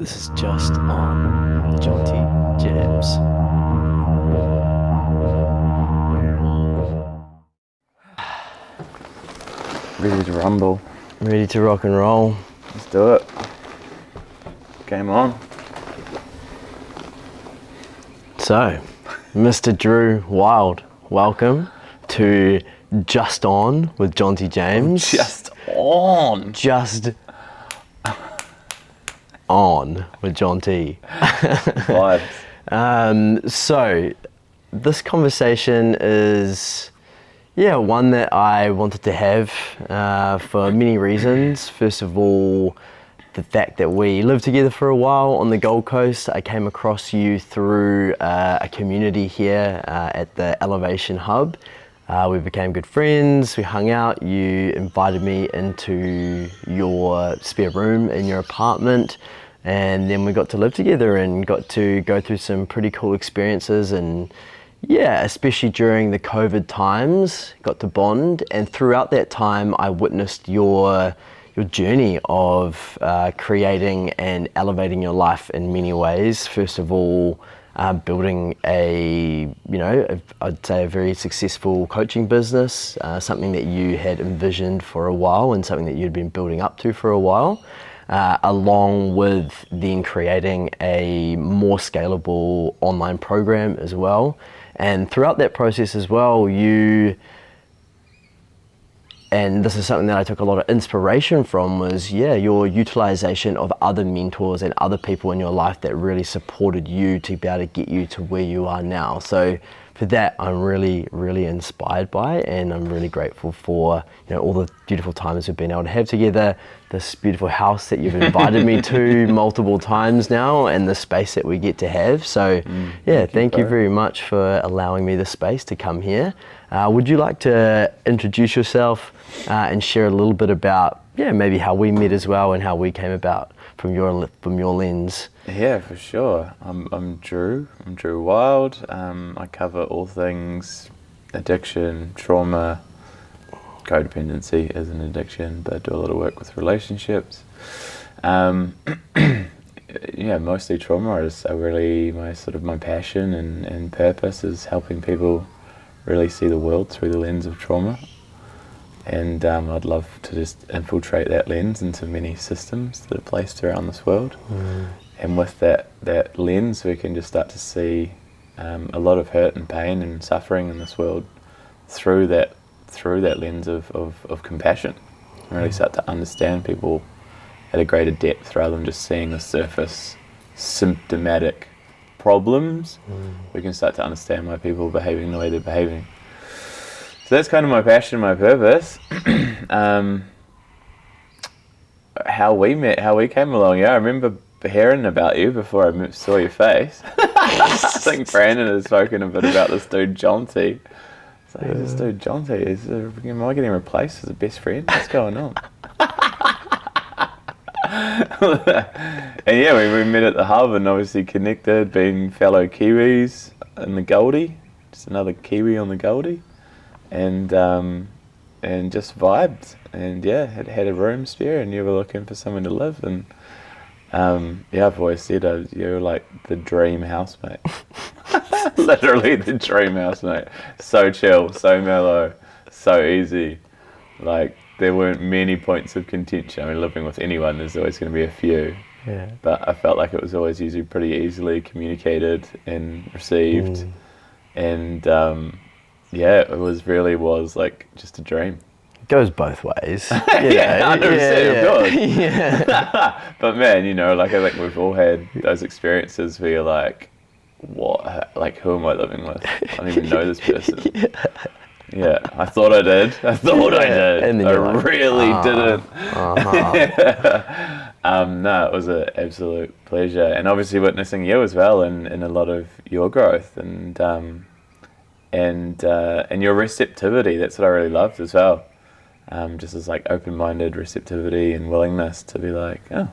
This is just on with Jonty James. Ready to rumble. Ready to rock and roll. Let's do it. Game on. So, Mr. Drew Wild, welcome to Just On with Jonty James. Just on. Just on with Jonty. Vibes. So, this conversation is, one that I wanted to have for many reasons. First of all, the fact that we lived together for a while on the Gold Coast. I came across you through a community here at the Elevation Hub. We became good friends, we hung out, you invited me into your spare room in your apartment, and then we got to live together and got to go through some pretty cool experiences, and especially during the COVID times, got to bond. And throughout that time I witnessed your journey of creating and elevating your life in many ways. First of all, building I'd say a very successful coaching business, something that you had envisioned for a while and something that you'd been building up to for a while, along with then creating a more scalable online program as well. And throughout that process as well, and this is something that I took a lot of inspiration from, was your utilization of other mentors and other people in your life that really supported you to be able to get you to where you are now. So for that, I'm really, really inspired by, and I'm really grateful for all the beautiful times we've been able to have together, this beautiful house that you've invited me to multiple times now, and the space that we get to have. So thank you very much for allowing me the space to come here. Would you like to introduce yourself and share a little bit about maybe how we met as well and how we came about from your lens? Yeah, for sure. I'm Drew. I'm Drew Wild. I cover all things addiction, trauma. Codependency is an addiction, but I do a lot of work with relationships. Mostly trauma is really my passion and purpose is helping people really see the world through the lens of trauma. And I'd love to just infiltrate that lens into many systems that are placed around this world. And with that lens, we can just start to see a lot of hurt and pain and suffering in this world through that lens of compassion. And really start to understand people at a greater depth rather than just seeing the surface symptomatic problems. We can start to understand why people are behaving the way they're behaving. So that's kind of my passion, my purpose. How we met, how we came along. I remember hearing about you before I saw your face. I think Brandon has spoken a bit about this dude Jonty. It's like, this dude Jonty, am I getting replaced as a best friend? What's going on? And we met at the hub and obviously connected, being fellow Kiwis in the Goldie, just another Kiwi on the Goldie, and just vibed, and had a room spare, and you were looking for somewhere to live, and I've always said you're like the dream housemate. Literally the dream housemate. So chill, so mellow, so easy. Like, there weren't many points of contention. I mean, living with anyone, there's always going to be a few. Yeah. But I felt like it was always usually pretty easily communicated and received. And it was like just a dream. It goes both ways. 100%, of course. Yeah. But man, I think we've all had those experiences where you're like, what? Like, who am I living with? I don't even know this person. Yeah, I thought I did. I did. And then I really didn't. No, it was an absolute pleasure, and obviously witnessing you as well, in a lot of your growth and your receptivity. That's what I really loved as well. Just as like open-minded receptivity and willingness to be like, oh,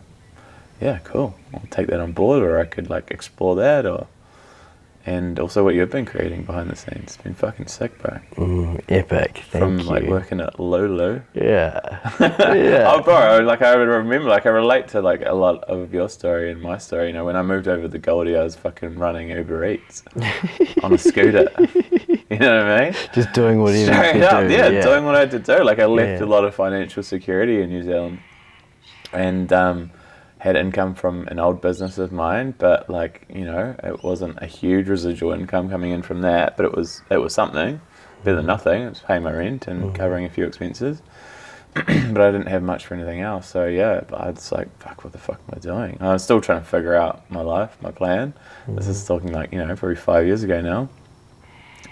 yeah, cool. I'll take that on board, or I could like explore that, and also what you've been creating behind the scenes. It's been fucking sick, bro. Epic. Thank From you. like working at Lulu. Yeah. Yeah. Oh, bro, like I remember, like I relate to like a lot of your story and my story. You know, when I moved over to the Goldie, I was fucking running Uber Eats on a scooter. You know what I mean? Just doing what you Straight up, do. doing what I had to do. Like I left Yeah. a lot of financial security in New Zealand, and had income from an old business of mine, but like, you know, it wasn't a huge residual income coming in from that, but it was something better than nothing. It was paying my rent and covering a few expenses, but I didn't have much for anything else. So yeah, I was like, fuck, what the fuck am I doing? I was still trying to figure out my life, my plan. This is talking like, you know, probably 5 years ago now.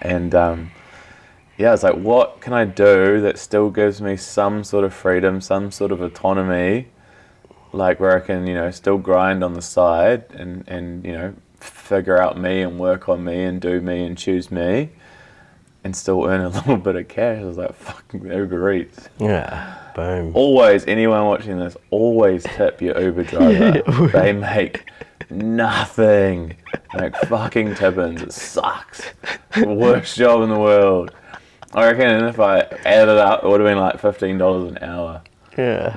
And yeah, it's like, what can I do that still gives me some sort of freedom, some sort of autonomy, like where I can, you know, still grind on the side and you know, figure out me and work on me and do me and choose me and still earn a little bit of cash. I was like, fucking Uber Eats. Yeah. Boom. Always, anyone watching this, always tip your Uber driver. Yeah. They make nothing. Like fucking tippins. It sucks. Worst job in the world. I reckon if I added it up, it would have been like $15 an hour. Yeah.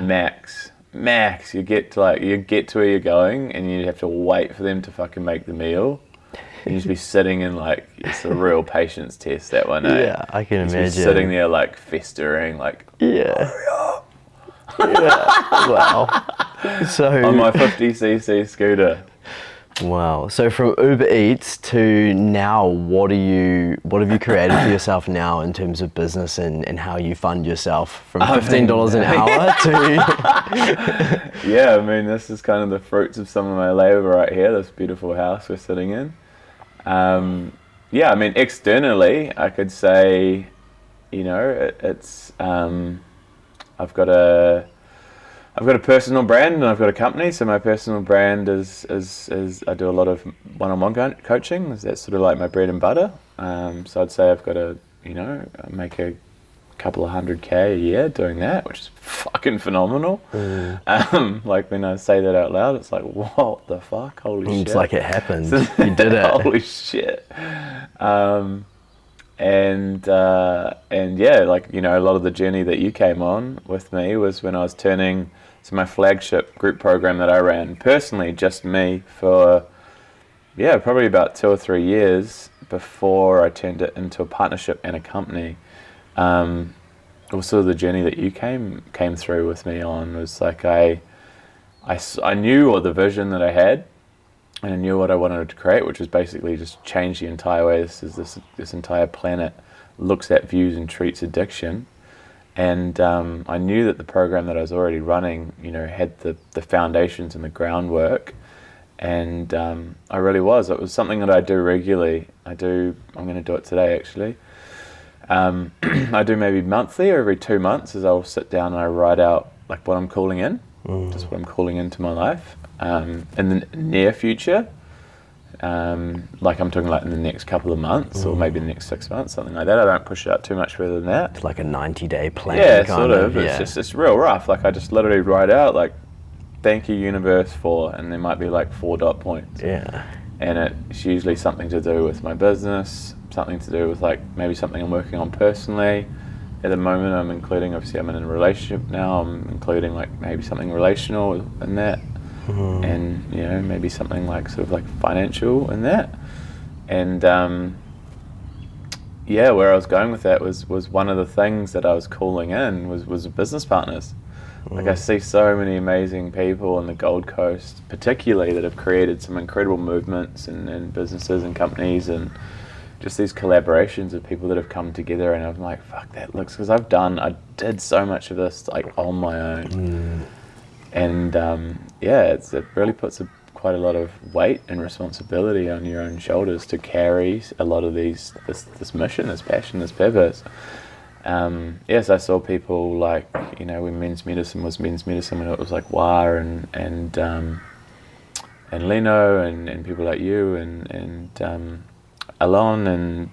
Max, you get to where you're going, and you have to wait for them to fucking make the meal. And you just be sitting in like, it's a real patience test, that one. Yeah, I can Just imagine. be sitting there like festering, like Yeah. hurry up. Yeah. Wow. So On my 50cc scooter. wow. So from Uber Eats to now, what have you created for yourself now in terms of business and how you fund yourself from $15 an hour to Yeah, I mean, this is kind of the fruits of some of my labor right here, this beautiful house we're sitting in. Yeah, I mean, externally, I could say, you know, it's I've got a personal brand and I've got a company. So my personal brand is I do a lot of one-on-one coaching. That's sort of like my bread and butter. So I'd say I've got make a couple of $100K a year doing that, which is fucking phenomenal. Like when I say that out loud, it's like, what the fuck? Holy shit. it's like it happened. You did it. Holy shit. And yeah, like, you know, a lot of the journey that you came on with me was when I was turning, so my flagship group program that I ran personally, just me, for, yeah, probably about 2 or 3 years before I turned it into a partnership and a company. Also the journey that you came through with me on was like, I knew what the vision that I had, and I knew what I wanted to create, which was basically just change the entire way this entire planet looks at, views, and treats addiction. And I knew that the program that I was already running, you know, had the foundations and the groundwork. And I really was. It was something that I do regularly. I'm going to do it today, actually. I do maybe monthly or every 2 months, as I'll sit down and I write out like what I'm calling in, just what I'm calling into my life. In the near future, like I'm talking like in the next couple of months or maybe the next 6 months, something like that. I don't push it out too much further than that. It's like a 90-day plan. Yeah, kind sort of. Yeah. It's real rough. Like I just literally write out like, thank you universe for, and there might be like 4 dot points. Yeah. And it's usually something to do with my business, something to do with like maybe something I'm working on personally. At the moment I'm including, obviously I'm in a relationship now, I'm including like maybe something relational in that. And you know, maybe something like sort of like financial in that. And yeah, where I was going with that was one of the things that I was calling in was business partners. Like I see so many amazing people on the Gold Coast particularly that have created some incredible movements and businesses and companies and just these collaborations of people that have come together, and I'm like, fuck, that looks, because I did so much of this like on my own. And yeah, it really puts quite a lot of weight and responsibility on your own shoulders to carry a lot of this mission, this passion, this purpose. Yes, I saw people like, you know, when men's medicine was men's medicine, when it was like Wah and Leno and people like you and Alon and,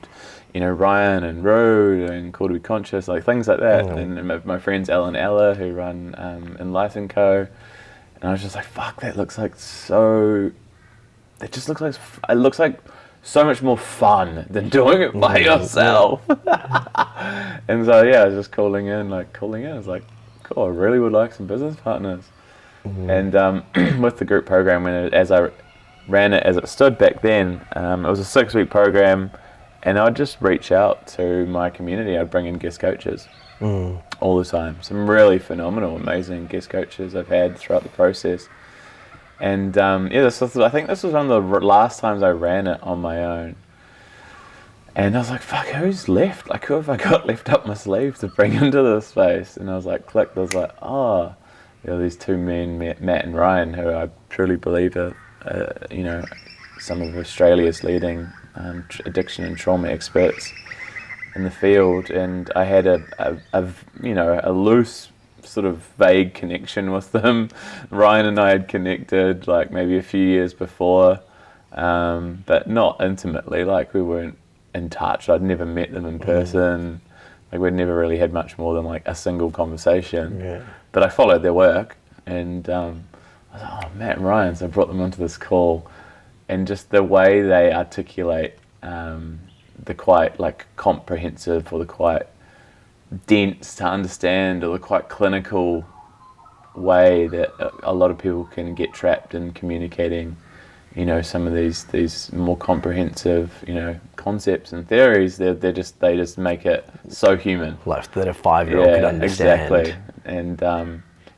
you know, Ryan and Rode and Call to Be Conscious, like things like that. And my friends Al and Ella who run Enlighten Co. And I was just like, fuck, that looks like so, it looks like so much more fun than doing it by yourself. And so yeah, I was just calling in. I was like, cool, I really would like some business partners. And with the group program, as I ran it as it stood back then, it was a 6-week program, and I'd just reach out to my community. I'd bring in guest coaches all the time. Some really phenomenal, amazing guest coaches I've had throughout the process. And I think this was one of the last times I ran it on my own. And I was like, fuck, who's left? Like, who have I got left up my sleeve to bring into this space? And I was like, clicked. I was like, these two men, Matt and Ryan, who I truly believe are, some of Australia's leading addiction and trauma experts in the field. And I had a loose, sort of vague connection with them. Ryan and I had connected like maybe a few years before, but not intimately. Like, we weren't in touch. I'd never met them in person. Like, we'd never really had much more than like a single conversation. Yeah. But I followed their work, and I was like, oh, Matt and Ryan. So I brought them onto this call, and just the way they articulate the quite like comprehensive, or the quite dense to understand, or the quite clinical way that a lot of people can get trapped in communicating, some of these more comprehensive, concepts and theories. They just make it so human, like that a 5-year-old could understand. Exactly. And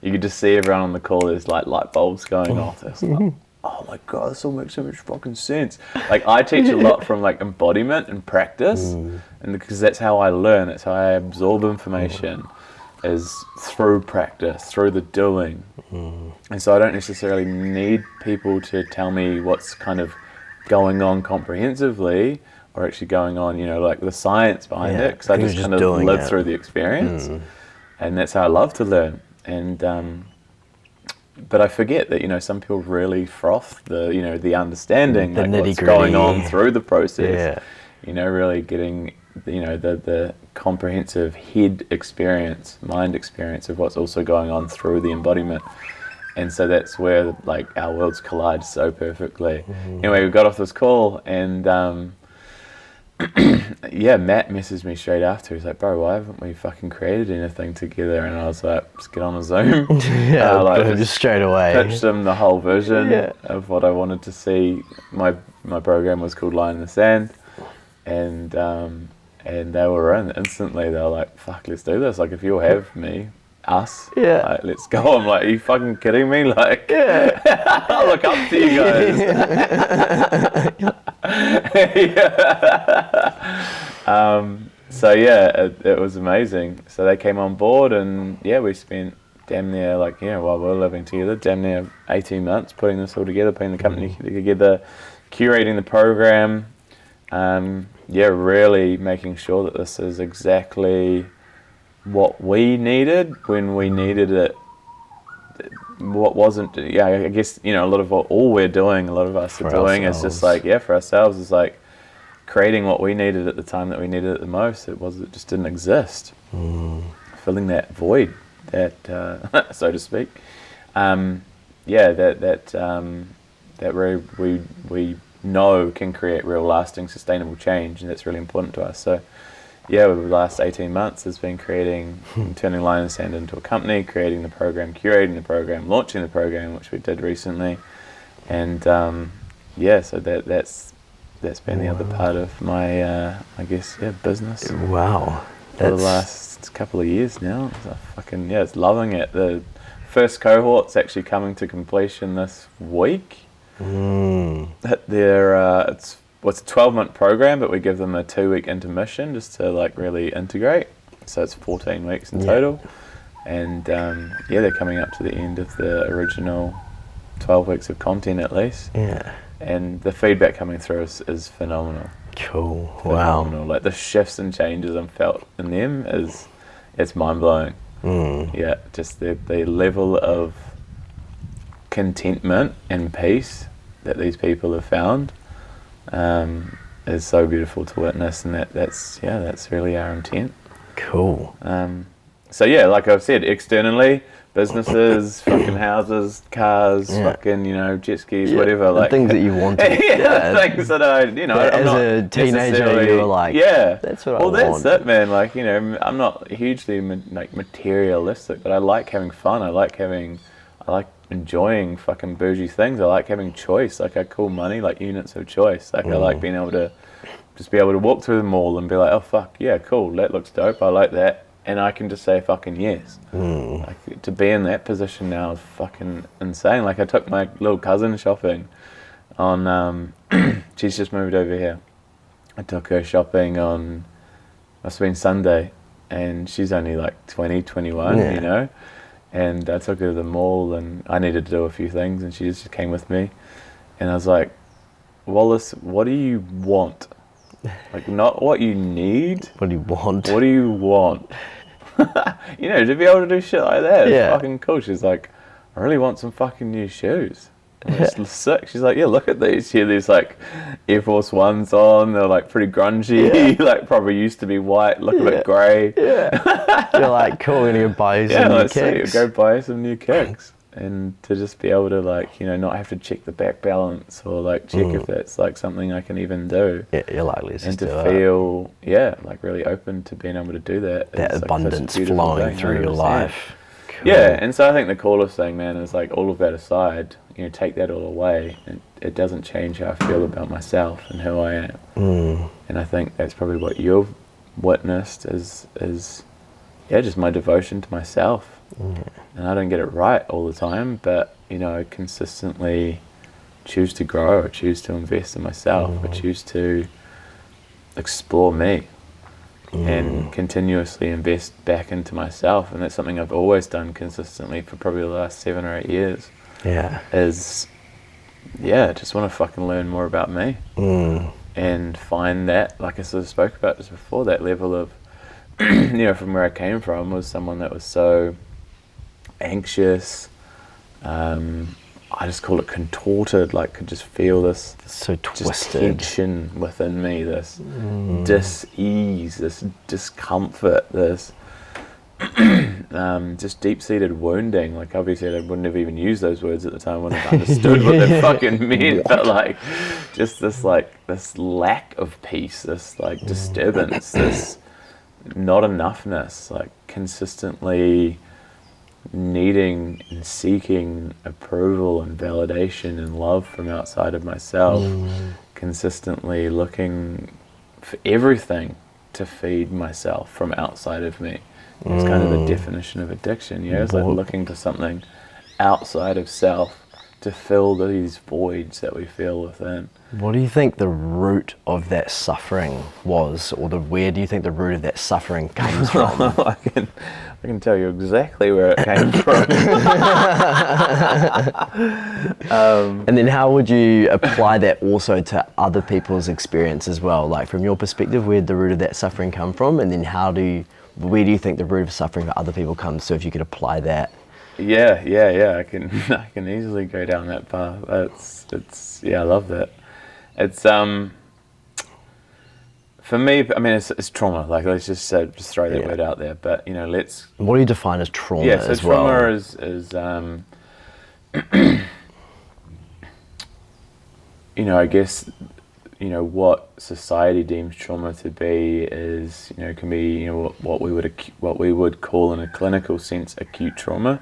you could just see everyone on the call. There's like light bulbs going off. It's like, oh my god, this all makes so much fucking sense. Like, I teach a lot from like embodiment and practice, and because that's how I learn. That's how I absorb information, is through practice, through the doing. And so I don't necessarily need people to tell me what's kind of going on comprehensively, or actually going on, like the science behind it, because I just kind of live through the experience. And that's how I love to learn. And but I forget that, some people really froth the the understanding, the like what's going on through the process. Really getting the comprehensive head experience, mind experience of what's also going on through the embodiment. And so that's where like our worlds collide so perfectly. Anyway, we got off this call, and Matt messaged me straight after. He's like, bro, why haven't we fucking created anything together? And I was like, just get on a Zoom. Just straight away. Pitched him the whole vision of what I wanted to see. My program was called Line in the Sand, and they were in instantly. They were like, fuck, let's do this. Like, if you'll have me, like, let's go. I'm like, are you fucking kidding me? Like, I look up to you guys. So it was amazing. So they came on board, and we spent damn near while we were living together, damn near 18 months putting this all together, putting the company together, curating the program, really making sure that this is exactly what we needed when we needed it. What wasn't, I guess, a lot of what all we're doing, a lot of us are doing is just like, for ourselves, is like creating what we needed at the time that we needed it the most. It just didn't exist. Filling that void, that so to speak. That we know can create real, lasting, sustainable change, and that's really important to us. So over the last 18 months has been creating, turning Line in the Sand into a company, creating the program, curating the program, launching the program, which we did recently. And so that's been the other part of my, business. Wow. For the last couple of years now. It's loving it. The first cohort's actually coming to completion this week. It's a 12-month program, but we give them a 2-week intermission just to really integrate. So it's 14 weeks in total. And they're coming up to the end of the original 12 weeks of content at least. And the feedback coming through is phenomenal. Cool. Phenomenal. Like, the shifts and changes I've felt in them it's mind-blowing. Just the level of contentment and peace that these people have found is so beautiful to witness, and that's really our intent. Cool. So yeah, like I've said, externally, businesses, fucking houses, cars, fucking, you know, jet skis, whatever. The Like things that you wanted. things that I, you know, I'm As not a teenager, necessarily- you were like, that's what I want. Well, that's it, man. Like, you know, I'm not hugely like materialistic, but I like having fun. I like enjoying fucking bougie things. I like having choice. Like, I call money like units of choice. Like, I like being able to just be able to walk through the mall and be like, oh fuck, yeah, cool, that looks dope, I like that. And I can just say fucking yes. Like, to be in that position now is fucking insane. Like, I took my little cousin shopping on, she's just moved over here. I took her shopping on, must have been Sunday, and she's only like 20, 21, you know? And I took her to the mall, and I needed to do a few things, and she just came with me. And I was like, Wallace, what do you want? Like, not what you need. What do you want? What do you want? You know, to be able to do shit like that is fucking cool. She's like, I really want some fucking new shoes. It's sick. She's like, yeah, look at these. Here, there's like Air Force Ones on. They're like pretty grungy. Like, probably used to be white, look a bit grey. You're like, cool, I'm gonna buy you some new let's kicks. go buy some new kicks. And to just be able to, like, you know, not have to check the back balance or like check if that's like something I can even do. Yeah, you're like, let's And just to do it. feel, like really open to being able to do that. That It's, like, abundance such a beautiful flowing thing, through your 100%. life. Cool. Yeah, and so I think the coolest thing, man, is like all of that aside, you know, take that all away, and it doesn't change how I feel about myself and who I am. And I think that's probably what you've witnessed is just my devotion to myself. And I don't get it right all the time, but, you know, I consistently choose to grow, I choose to invest in myself, I choose to explore me. And continuously invest back into myself, and that's something I've always done consistently for probably the last 7 or 8 years. Just want to fucking learn more about me and find that, like I sort of spoke about just before, that level of you know, from where I came from was someone that was so anxious, I just call it contorted, like could just feel this So just twisted. tension within me, this dis-ease, this discomfort, this just deep-seated wounding. Like, obviously I wouldn't have even used those words at the time, I wouldn't have understood what they fucking meant, but like just this lack of peace, this like disturbance, this not enoughness, like consistently needing and seeking approval and validation and love from outside of myself, consistently looking for everything to feed myself from outside of me. It's kind of the definition of addiction, yeah? It's like looking for something outside of self to fill these voids that we feel within. What do you think the root of that suffering was, or where do you think the root of that suffering comes from? I can tell you exactly where it came from. And then how would you apply that also to other people's experience as well? Like, from your perspective, where did the root of that suffering come from? And then where do you think the root of suffering for other people comes? So if you could apply that. Yeah. I can easily go down that path. I love that. It's for me, I mean, it's trauma. Like, let's just throw that word out there. But, you know, What do you define as trauma? Yeah, so as trauma well? is you know, I guess, you know, what society deems trauma to be is, you know, can be, you know, what we would call in a clinical sense acute trauma.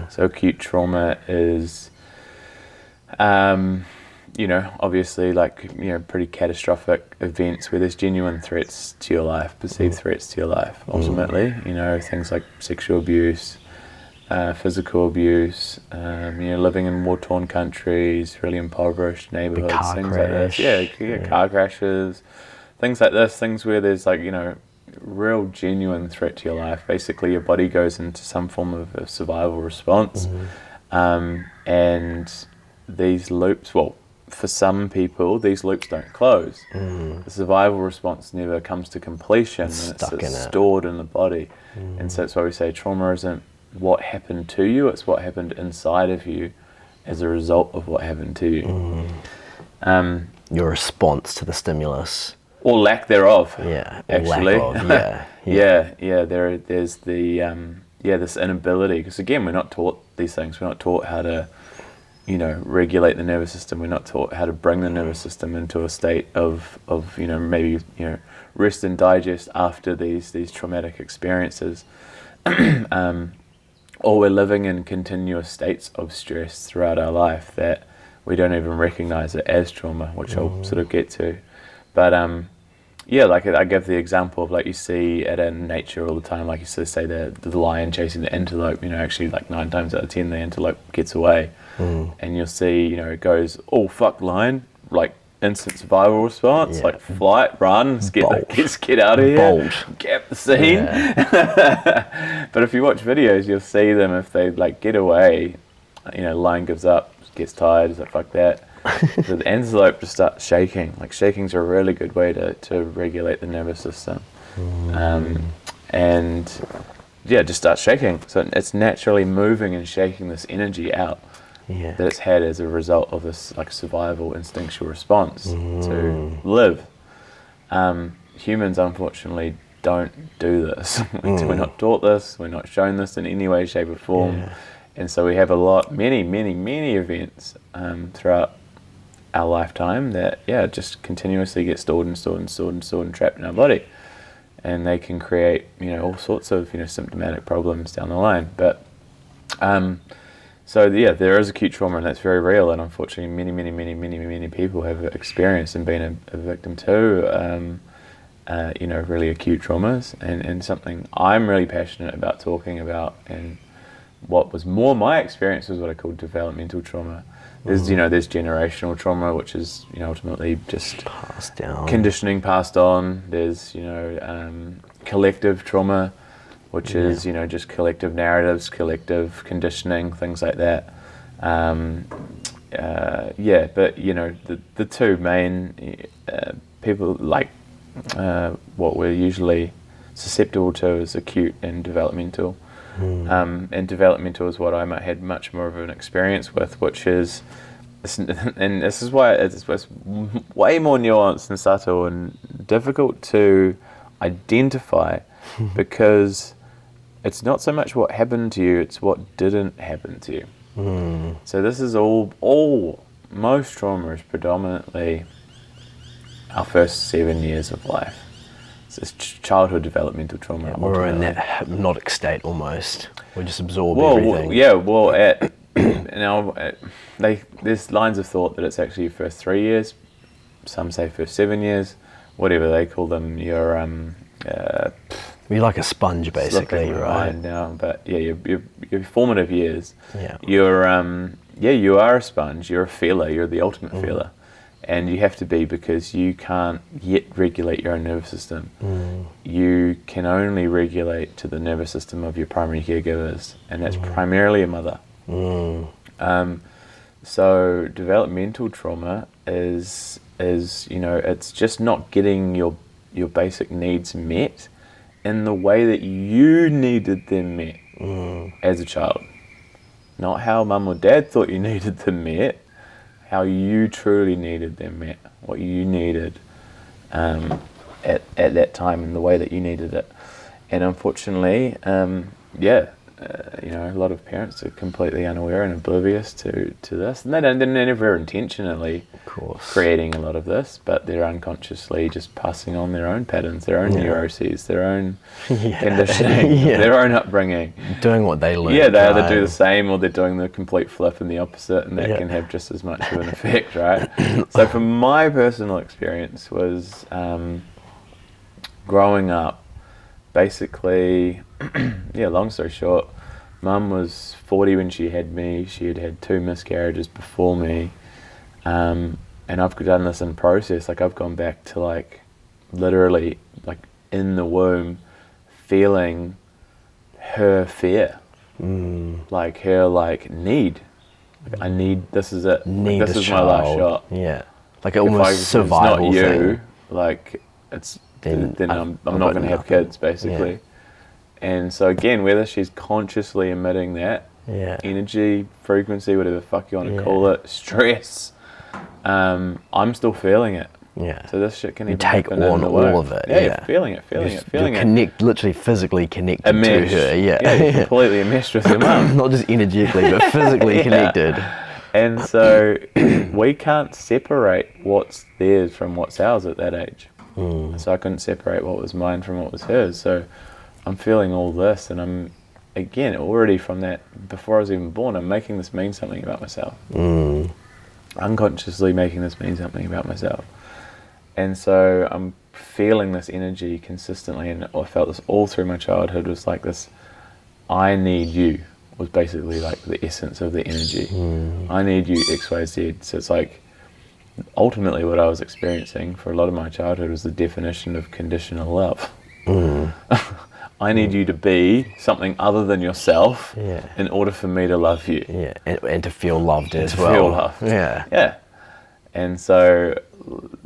So acute trauma is, you know, obviously, like, you know, pretty catastrophic events where there's genuine threats to your life, perceived threats to your life, ultimately. You know, things like sexual abuse, physical abuse, you know, living in war-torn countries, really impoverished neighborhoods, things crash. like this. Car crashes, things like this, things where there's, like, you know, real genuine threat to your life. Basically, your body goes into some form of survival response, and these loops, well, for some people, these loops don't close. The survival response never comes to completion, and it's stored in the body. And so that's why we say trauma isn't what happened to you, it's what happened inside of you as a result of what happened to you. Your response to the stimulus. or lack thereof. Yeah. Or Actually, lack of, yeah. There's the this inability, because again, we're not taught these things. We're not taught how to, regulate the nervous system. We're not taught how to bring the nervous system into a state of maybe rest and digest after these traumatic experiences. Or we're living in continuous states of stress throughout our life that we don't even recognize it as trauma, which I'll sort of get to. But like I give the example of, like, you see it in nature all the time, like you sort of say the lion chasing the antelope, actually like 9 times out of 10 the antelope gets away. And you'll see, it goes, oh fuck, lion, like instant survival response, like flight, run, let's get out of here, Bold. Gap the scene. But if you watch videos, you'll see them, if they like get away, lion gives up, gets tired, is like, fuck that. The antelope just starts shaking. Like, shaking's a really good way to regulate the nervous system. And just starts shaking. So it's naturally moving and shaking this energy out that it's had as a result of this like survival instinctual response to live. Humans unfortunately don't do this. We're not taught this, we're not shown this in any way, shape or form. And so we have many events throughout our lifetime that just continuously get stored and trapped in our body, and they can create all sorts of symptomatic problems down the line. But there is acute trauma, and that's very real, and unfortunately many people have experienced and been a victim to really acute traumas, and something I'm really passionate about talking about. And what was more my experience was what I call developmental trauma. There's there's generational trauma, which is ultimately just Passed down. Conditioning passed on. There's collective trauma, which is just collective narratives, collective conditioning, things like that. But the two main people, like what we're usually susceptible to, is acute and developmental. And developmental is what I had much more of an experience with, which is, and this is why it's way more nuanced and subtle and difficult to identify, because it's not so much what happened to you, it's what didn't happen to you. So this is most trauma is predominantly our first 7 years of life. It's childhood developmental trauma. We're in that hypnotic state almost. We just absorb everything. There's lines of thought that it's actually your first 3 years. Some say first 7 years, whatever they call them. You're like a sponge, basically, right? Now, but your formative years. Yeah. You are a sponge. You're a feeler. You're the ultimate feeler. And you have to be, because you can't yet regulate your own nervous system. You can only regulate to the nervous system of your primary caregivers, and that's primarily a mother. So developmental trauma is it's just not getting your basic needs met in the way that you needed them met as a child. Not how mum or dad thought you needed them met, how you truly needed them met, what you needed at that time in the way that you needed it. And unfortunately, a lot of parents are completely unaware and oblivious to this, and they're never intentionally creating a lot of this, but they're unconsciously just passing on their own patterns, their own neuroses, their own conditioning, their own upbringing, doing what they learn. They either do the same or they're doing the complete flip and the opposite, and that can have just as much of an effect, right? So from my personal experience was growing up, basically, long story short, Mum was 40 when she had me. She had had 2 miscarriages before me. And I've done this in process. Like, I've gone back to, like, literally, like, in the womb, feeling her fear. Like, her, like, need. Like, I need, this is it. This is my last shot. Yeah. Like, almost survival thing. It's not you, thing. like, it's, then I'm not going to have kids, basically. Yeah. And so again, whether she's consciously emitting that energy, frequency, whatever the fuck you want to call it, stress, I'm still feeling it. Yeah. So this shit can You even take happen on in the all work. of it. Yeah, Yeah. you're feeling it. Connect, literally physically connected Enmeshed. to her. Yeah. Yeah, you're completely enmeshed with your mum. Not just energetically, but physically Yeah. connected. And so we can't separate what's theirs from what's ours at that age. So I couldn't separate what was mine from what was hers. So I'm feeling all this, and I'm, again, already from that, before I was even born, I'm making this mean something about myself. Unconsciously making this mean something about myself. And so I'm feeling this energy consistently, and I felt this all through my childhood, was like this, I need you, was basically like the essence of the energy. I need you, X, Y, Z. So it's like, ultimately what I was experiencing for a lot of my childhood was the definition of conditional love. I need you to be something other than yourself in order for me to love you. Yeah, and to feel loved as well. Feel loved. Yeah. Yeah. And so,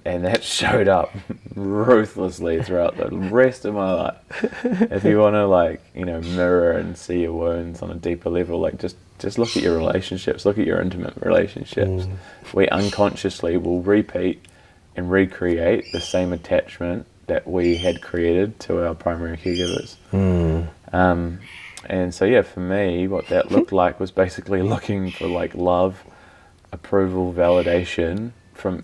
and that showed up ruthlessly throughout the rest of my life. If you want to, like, you know, mirror and see your wounds on a deeper level, like just look at your relationships, look at your intimate relationships. We unconsciously will repeat and recreate the same attachment that we had created to our primary caregivers. And so, yeah, for me, what that looked like was basically looking for, like, love, approval, validation from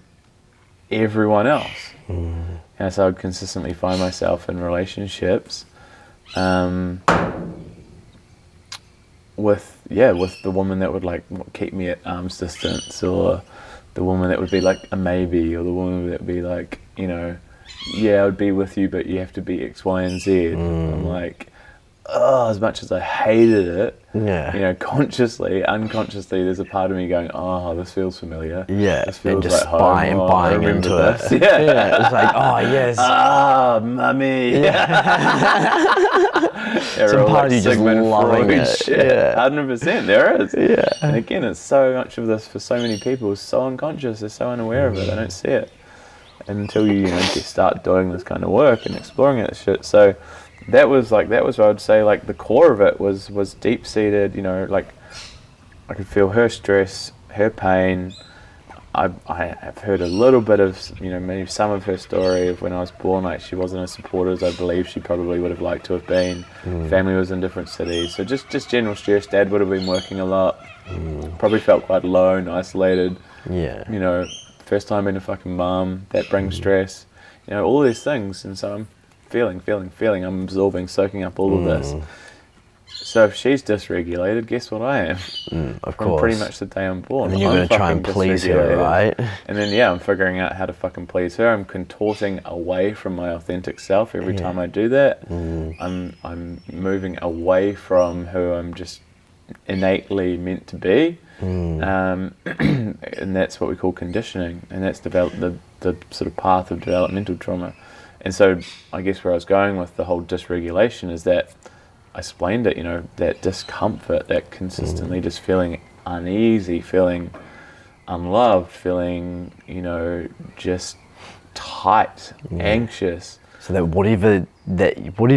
everyone else. And so I'd consistently find myself in relationships with the woman that would, like, keep me at arm's distance, or the woman that would be like a maybe, or the woman that would be like, you know, yeah, I would be with you, but you have to be X, Y, and Z. I'm like, oh, as much as I hated it, you know, consciously, unconsciously, there's a part of me going, oh, this feels familiar. Yeah, This feels and just like home. buying into this. it. Yeah. It's like, oh, yes. Ah, mummy. Some part of you just loving it. Shit. Yeah. 100%, there is. Yeah. And again, it's so much of this for so many people is so unconscious, they're so unaware of it, they don't see it. And until you know, just start doing this kind of work and exploring it shit. So that was what I'd say, like, the core of it was deep-seated, you know, like, I could feel her stress, her pain. I have heard a little bit of, you know, maybe some of her story of when I was born, like, she wasn't as supportive as I believe she probably would have liked to have been. Family was in different cities, so just general stress. Dad would have been working a lot, probably felt quite alone, isolated. Yeah. You know, first time being a fucking mum, that brings stress, you know, all these things. And so I'm feeling, I'm absorbing, soaking up all of this. So if she's dysregulated, guess what I am? Of From course. pretty much the day I'm born. And then you're going to try and please her, right? And then, yeah, I'm figuring out how to fucking please her. I'm contorting away from my authentic self every time I do that. I'm moving away from who I'm just innately meant to be. And that's what we call conditioning. And that's the sort of path of developmental trauma. And so I guess where I was going with the whole dysregulation is that I explained it, you know, that discomfort, that consistently just feeling uneasy, feeling unloved, feeling, you know, just tight, anxious. So that whatever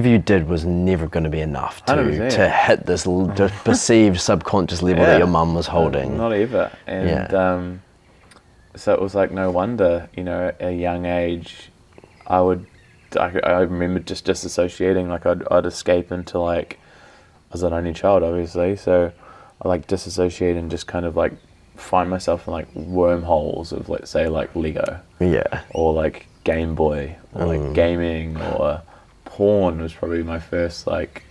you did was never going to be enough to 100%. hit this perceived subconscious level that your mum was holding. Not ever. And so it was like, no wonder, you know, at a young age, I remember just disassociating, like I'd escape into, like, I was an only child obviously, so I like disassociate and just kind of like find myself in like wormholes of, let's say, like Lego. Yeah. Or like Game Boy, or like gaming, or porn was probably my first like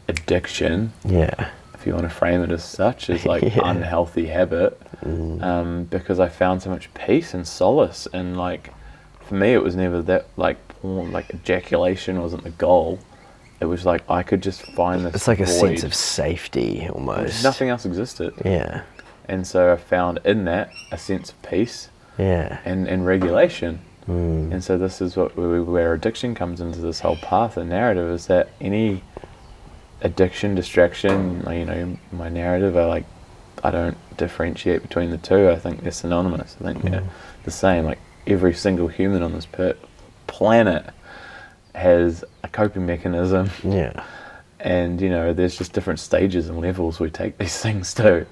addiction. Yeah. If you want to frame it as such, as like unhealthy habit. Because I found so much peace and solace, and like for me it was never that like porn, like ejaculation wasn't the goal. It was like I could just find this. It's like a sense of safety almost. Nothing else existed. Yeah. And so I found in that a sense of peace. Yeah. And regulation. And so this is where addiction comes into this whole path and narrative, is that any addiction, distraction, you know, my narrative, I don't differentiate between the two. I think they're synonymous. I think they're the same. Like every single human on this planet has a coping mechanism. Yeah. And, you know, there's just different stages and levels we take these things to.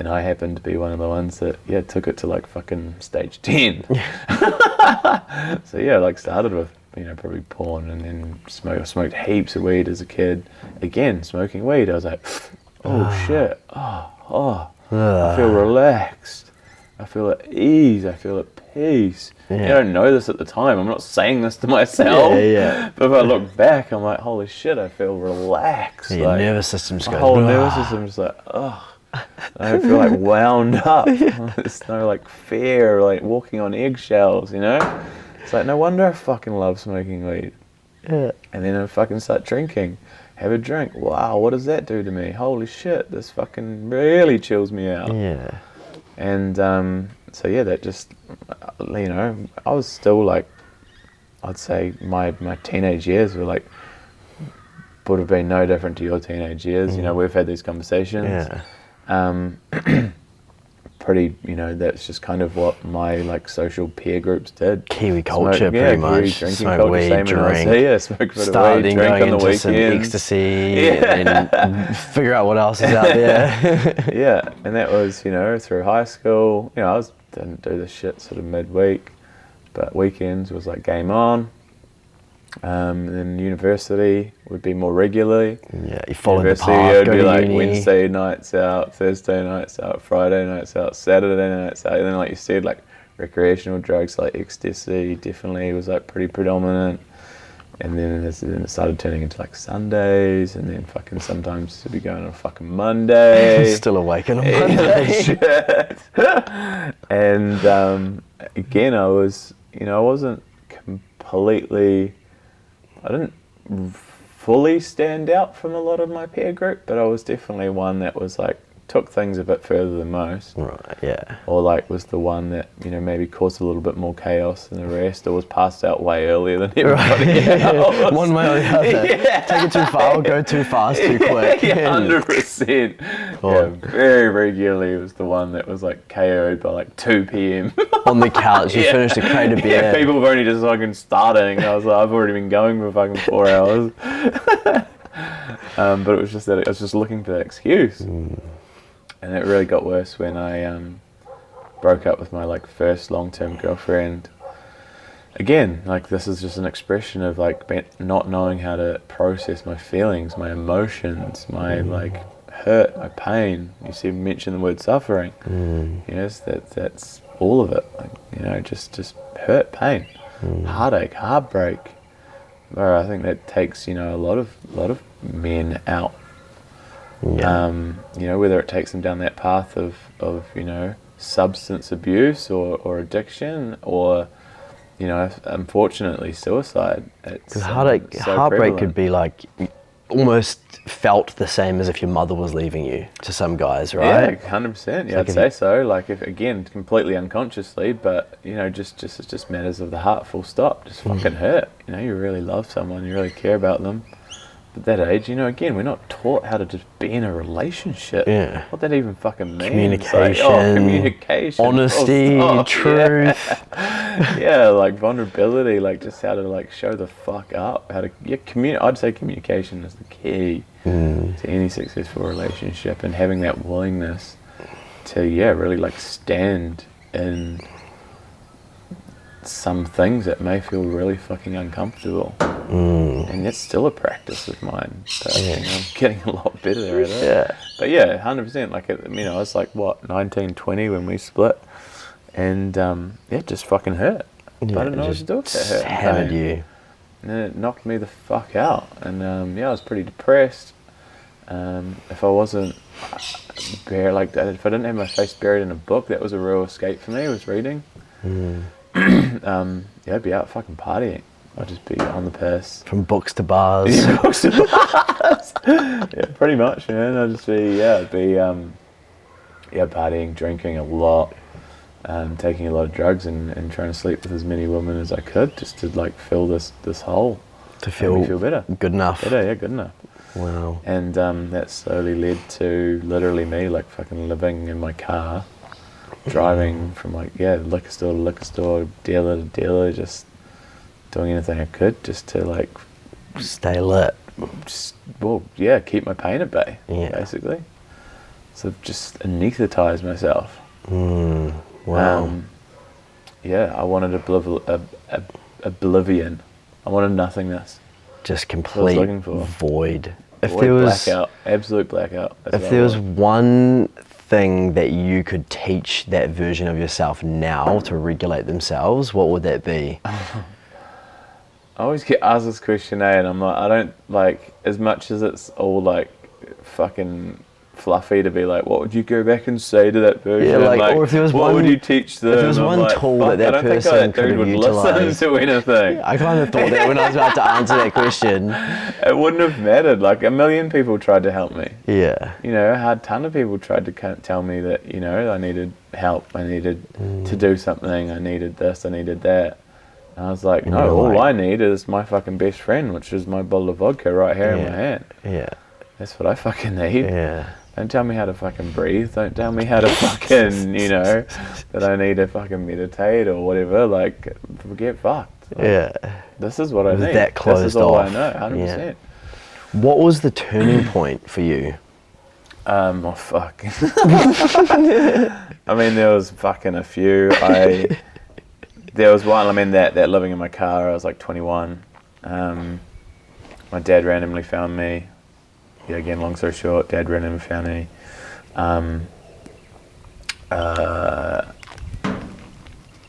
And I happened to be one of the ones that, took it to like fucking stage 10. So yeah, like started with, probably porn, and then smoked heaps of weed as a kid. Again, smoking weed, I was like, oh shit, I feel relaxed. I feel at ease, I feel at peace. Yeah. I don't know this at the time, I'm not saying this to myself. But if I look back, I'm like, holy shit, I feel relaxed. Your like, nervous system's my going, whole nervous system's like, I feel like wound up. There's no like fear, like walking on eggshells, It's like, no wonder I fucking love smoking weed. Yeah. And then I fucking start drinking. Have a drink. Wow, what does that do to me? Holy shit, this fucking really chills me out. Yeah. And so yeah, that just, I was still like, I'd say my teenage years were like, would have been no different to your teenage years. We've had these conversations. Yeah. Pretty, that's just kind of what my like social peer groups did. Kiwi culture, pretty much. Drinking Smoke culture, weed, same drink. smoke a bit of Starting weed, drink going on the into some weekends. ecstasy, and then figure out what else is out there. Yeah, and that was, through high school. Didn't do this shit sort of midweek, but weekends was like game on. And then university would be more regularly. Yeah, you follow the University, path, it'd go be to like uni. Wednesday nights out, Thursday nights out, Friday nights out, Saturday nights out. And then, like you said, like recreational drugs like ecstasy definitely was like pretty predominant. And then it started turning into like Sundays, and then fucking sometimes to be going on a fucking Monday. Still awake on a Monday. And again, I was, I wasn't completely, I didn't fully stand out from a lot of my peer group, but I was definitely one that was like, took things a bit further than most. Right, yeah. Or like was the one that, maybe caused a little bit more chaos than the rest, or was passed out way earlier than everybody else. One way or the other. Yeah. Take it too far or go too fast too quick. Yeah, 100%. Yeah, very regularly was the one that was like KO'd by like 2 p.m. On the couch, you finished a crate of beer. Yeah, people were only just fucking starting. I was like, I've already been going for fucking 4 hours. But it was just that I was just looking for that excuse. And it really got worse when I broke up with my like first long-term girlfriend. Again, like this is just an expression of like not knowing how to process my feelings, my emotions, my like hurt, my pain. You see, mention the word suffering. Yes, that's all of it. Like, just hurt, pain, heartache, heartbreak. Where I think that takes a lot of men out. Yeah. Whether it takes them down that path of substance abuse or addiction, or unfortunately suicide. Because heartbreak prevalent. could be like almost felt the same as if your mother was leaving you to some guys, right? Yeah, 100%. Yeah, like I'd say so. Like if again, completely unconsciously, but it's just matters of the heart. Full stop. Just fucking hurt. You really love someone. You really care about them. At that age, again, we're not taught how to just be in a relationship. Yeah. What that even fucking means. Communication. Communication. Honesty, truth. Yeah, like vulnerability, like just how to like show the fuck up. How to I'd say communication is the key to any successful relationship, and having that willingness to really like stand in some things that may feel really fucking uncomfortable. And that's still a practice of mine. But, I'm getting a lot better at it. Yeah. But yeah, 100%. Like, I was like, 19, 20 when we split. And it just fucking hurt. Yeah, I didn't know what to do with that hurt. Hammered you. And then it knocked me the fuck out. And I was pretty depressed. If I wasn't if I didn't have my face buried in a book, that was a real escape for me, was reading. I'd be out fucking partying. I'd just be on the piss. From books to bars. Yeah, books to bars. Yeah, pretty much, man. I'd just be, partying, drinking a lot, taking a lot of drugs, and trying to sleep with as many women as I could, just to like fill this hole. To feel better. Good enough. Better, yeah, good enough. Wow. And that slowly led to literally me like fucking living in my car, driving from liquor store to liquor store, dealer to dealer, just doing anything I could just to like stay lit. Keep my pain at bay, basically. sort of just anaesthetize myself. Wow. Yeah, I wanted oblivion. I wanted nothingness. Just That's what I was complete looking for. void. If Void, there was blackout, absolute blackout. That's if what I there was wanted. one thing that you could teach that version of yourself now to regulate themselves, what would that be? I always get asked this question, and I'm like, I don't like, as much as it's all like fucking fluffy to be like, what would you go back and say to that version? Yeah, like, or if there was what one- would you teach them? if there was I'm one like, tool fuck, that I don't think person that could dude have would utilised. listen to anything. I kind of thought that when I was about to answer that question. It wouldn't have mattered. Like, a million people tried to help me. Yeah. You know, I had a ton of people tried to tell me that, you know, I needed help, I needed to do something, I needed this, I needed that. And I was like, And no, you're all like- I need is my fucking best friend, which is my bottle of vodka right here in my hand. Yeah. That's what I fucking need. Yeah. Don't tell me how to fucking breathe. Don't tell me how to fucking, you know, that I need to fucking meditate or whatever. Like, get fucked. Like, Yeah. this is what I With need. that This closed is all I off. know, 100%. What was the turning point for you? Oh fuck. I mean, there was fucking a few. There was one. I mean, that living in my car. I was like 21. My dad randomly found me. Yeah, again, long story short, Dad randomly found me.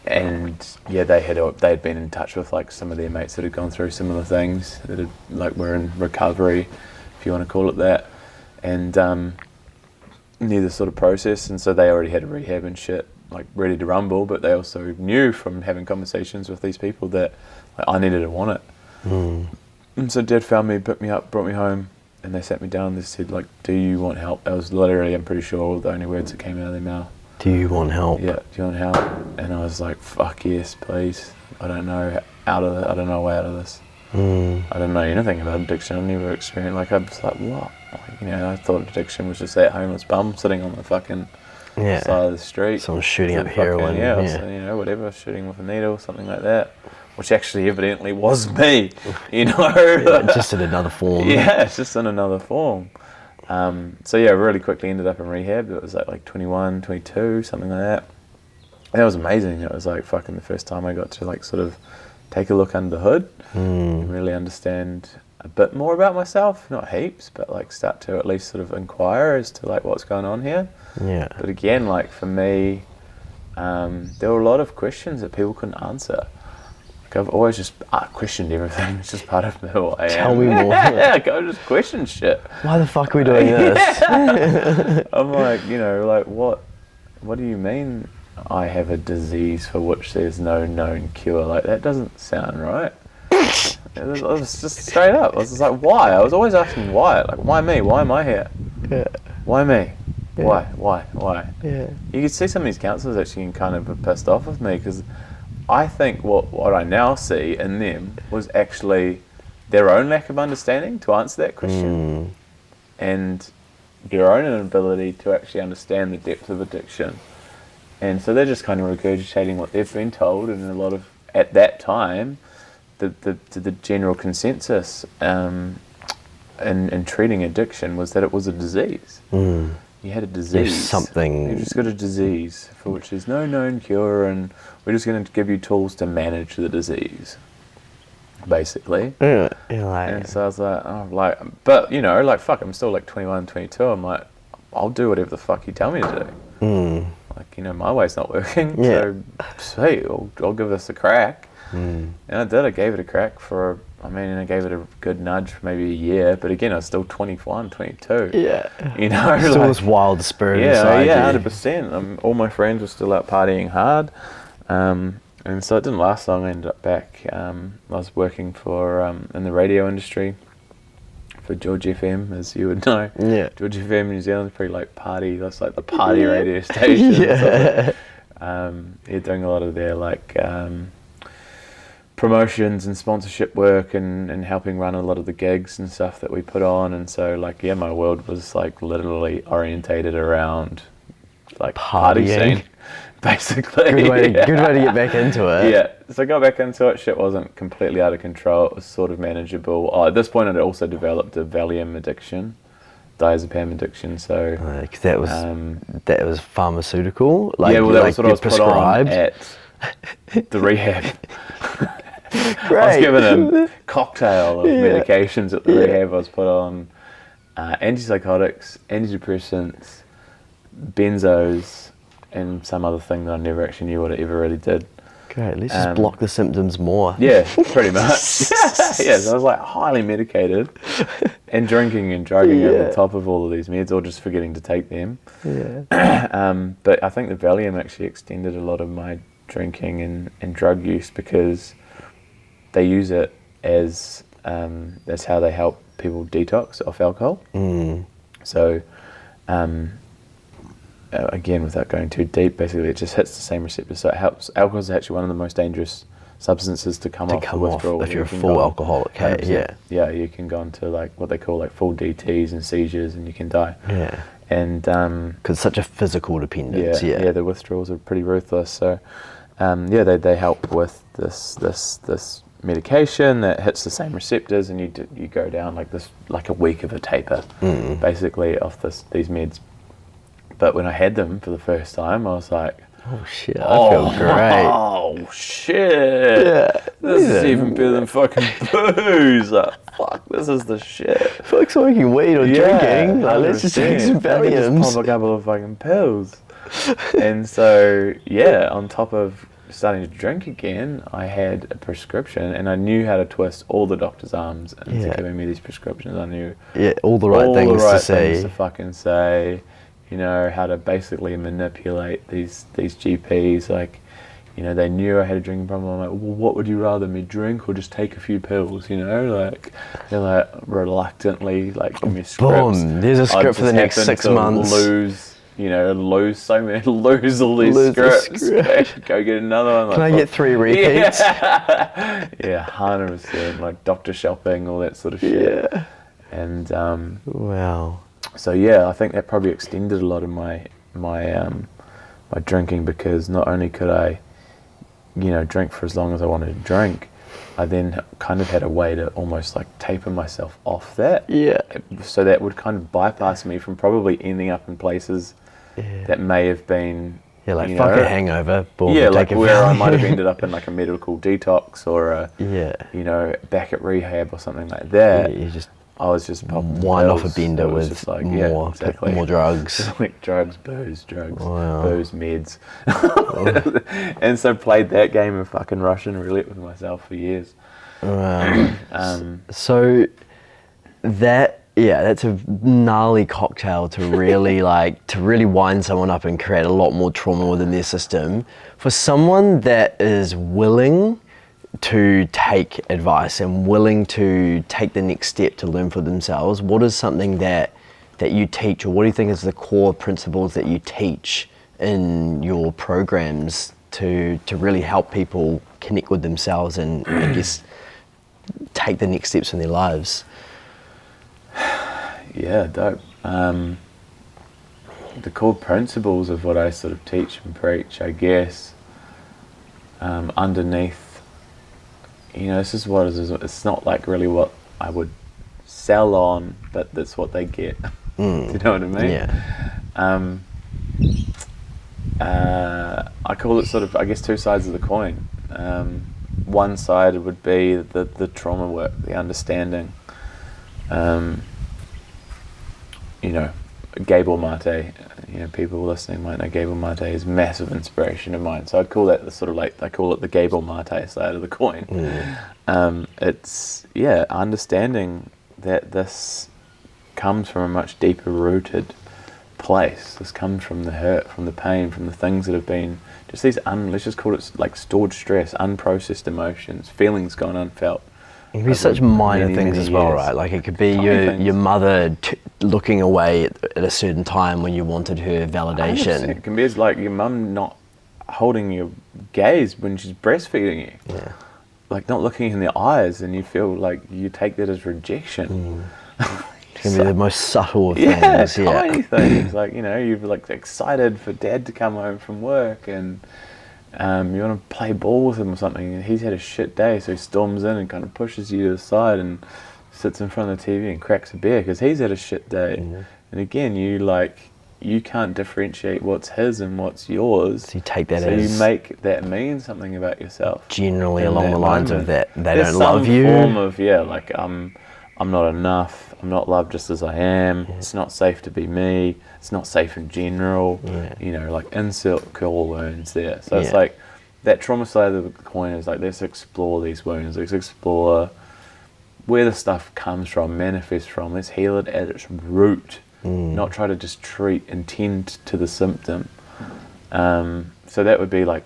And yeah, they'd been in touch with like some of their mates that had gone through similar things, that had, like, were in recovery, if you want to call it that, and knew this sort of process, and so they already had a rehab and shit, like, ready to rumble, but they also knew from having conversations with these people that, like, I needed to want it. And so Dad found me, picked me up, brought me home, and they sat me down and they said, like, do you want help? That was literally, I'm pretty sure, the only words that came out of their mouth. Do you want help? Yeah, do you want help? And I was like, fuck yes, please. I don't know I don't know a way out of this. I don't know anything about addiction. I've never experienced, like, I was like, what? Like, you know, I thought addiction was just that homeless bum sitting on the fucking Yeah. side of the street. Someone shooting up Fucking- heroin. Yeah, Yeah. so, you know, whatever, shooting with a needle, something like that. Which actually evidently was me, you know? Yeah, just in another form. Yeah, it's just in another form. So yeah, really quickly ended up in rehab. It was like 21, 22, something like that. And it was amazing. It was like fucking the first time I got to, like, sort of take a look under the hood and really understand a bit more about myself. Not heaps, but like start to at least sort of inquire as to, like, what's going on here. Yeah. But again, like, for me, there were a lot of questions that people couldn't answer. I've always just questioned everything. It's just part of who I am. Tell me more. Yeah, go just question shit. Why the fuck are we doing this? I'm like, you know, like, what do you mean I have a disease for which there's no known cure? Like, that doesn't sound right. I was just straight up. I was just like, why? I was always asking why. Like, why me? Why am I here? Yeah. Why me? Yeah. Why? Yeah. You could see some of these counsellors actually kind of were pissed off with me, because I think what I now see in them was actually their own lack of understanding to answer that question, and their own inability to actually understand the depth of addiction. And so they're just kind of regurgitating what they've been told, and a lot of, at that time, the general consensus in treating addiction was that it was a disease. You had a disease. There's something. You just got a disease for which there's no known cure, and we're just going to give you tools to manage the disease, basically. Yeah. You're like, And so I was like, oh, like, but, you know, like, fuck, I'm still like 21, 22. I'm like, I'll do whatever the fuck you tell me to do. Like, you know, my way's not working. Yeah. So, sweet, I'll give this a crack. And I did. I gave it a crack for, I gave it a good nudge for maybe a year. But again, I was still 21, 22. yeah. You know, Still like, this wild spirit yeah, inside yeah, you. 100%. All my friends were still out partying hard. And so it didn't last long. I ended up back. I was working for, in the radio industry for George FM, as you would know. Yeah. George FM New Zealand's pretty like party. That's like the party radio station. Yeah. Yeah, doing a lot of their like promotions and sponsorship work, and helping run a lot of the gigs and stuff that we put on. And so, like, yeah, my world was like literally orientated around like party Partying. scene, basically. Good way to get back into it. Yeah, so I got back into it. Shit wasn't completely out of control. It was sort of manageable. At this point, I'd also developed a Valium addiction diazepam addiction. So 'cause that was pharmaceutical. Like, yeah, well, that like was what I was prescribed. put on at the rehab. Great. I was given a cocktail of medications at the rehab. I was put on antipsychotics, antidepressants, benzos, and some other thing that I never actually knew what it ever really did. Great. Let's just block the symptoms more. Yeah, pretty much. Yeah, so I was like highly medicated and drinking and drugging over the top of all of these meds, or just forgetting to take them. Yeah. But I think the Valium actually extended a lot of my drinking and drug use, because they use it as that's how they help people detox off alcohol. So again, without going too deep, basically it just hits the same receptors, so it helps. Alcohol is actually one of the most dangerous substances to come off withdrawal. If you're a full alcoholic. Yeah, you can go into like what they call like full DTs and seizures, and you can die. Yeah. And because such a physical dependence. Yeah, the withdrawals are pretty ruthless. So they help with this medication that hits the same receptors, and you go down like a week of a taper, basically off these meds. But when I had them for the first time, I was like, oh shit, I feel great. Oh shit. Yeah. This is even better than fucking booze. Like, fuck, this is the shit. Fuck smoking weed or drinking. Like, let's just take some Valiums. Just pop a couple of fucking pills. And so, on top of starting to drink again, I had a prescription, and I knew how to twist all the doctor's arms into giving me these prescriptions. I knew all the right things to say. Things to fucking say. You know, how to basically manipulate these GPs. Like, you know, they knew I had a drinking problem. I'm like, well, what would you rather, me drink or just take a few pills? You know, like, they're like reluctantly like give me scripts. Boom, there's a script for the next 6 months. Lose all these scripts. Go get another one. Can I get 3 repeats? Yeah, 100%. Like doctor shopping, all that sort of shit. Yeah. And wow. So I think that probably extended a lot of my drinking, because not only could I, drink for as long as I wanted to drink, I then kind of had a way to almost like taper myself off that. Yeah. So that would kind of bypass me from probably ending up in places that may have been fuck a hangover. Like where I might have ended up in like a medical detox or back at rehab or something like that. I was just popping wine pills. off a bender with like, more drugs. Like booze, meds. And so played that game of fucking Russian roulette with myself for years. So that's a gnarly cocktail to really wind someone up and create a lot more trauma within their system. For someone that is willing to take advice and willing to take the next step to learn for themselves, what is something that you teach, or what do you think is the core principles that you teach in your programs to really help people connect with themselves and I guess take the next steps in their lives? Yeah, dope. The core principles of what I sort of teach and preach, I guess, underneath, this is what it is. It's not like really what I would sell on, but that's what they get. Do you know what I mean? Yeah. I call it sort of, I guess, 2 sides of the coin. One side would be the trauma work, the understanding. Gabor Mate, people listening might know Gabor Mate is massive inspiration of mine. So I'd call that the sort of like, I call it the Gabor Mate side of the coin. It's, understanding that this comes from a much deeper rooted place. This comes from the hurt, from the pain, from the things that have been just these, let's just call it like stored stress, unprocessed emotions, feelings gone unfelt. It can be such minor things as well, right? Like it could be your mother looking away at a certain time when you wanted her validation. It can be as like your mum not holding your gaze when she's breastfeeding you. Yeah. Like not looking in the eyes, and you feel like you take that as rejection. It can be the most subtle of things. Tiny things. Like, you're like excited for dad to come home from work, and you want to play ball with him or something, and he's had a shit day, so he storms in and kind of pushes you to the side and sits in front of the TV and cracks a beer because he's had a shit day. And again, you can't differentiate what's his and what's yours. So you take that so as... you make that mean something about yourself. Generally along the lines of that they There's don't love you. some form of, like, I'm not enough, I'm not loved just as I am, it's not safe to be me, it's not safe in general, you know, like insecure wounds there. So it's like, that trauma side of the coin is like, let's explore these wounds, let's explore where the stuff comes from, manifests from, let's heal it at its root, not try to just treat and tend to the symptom. So that would be like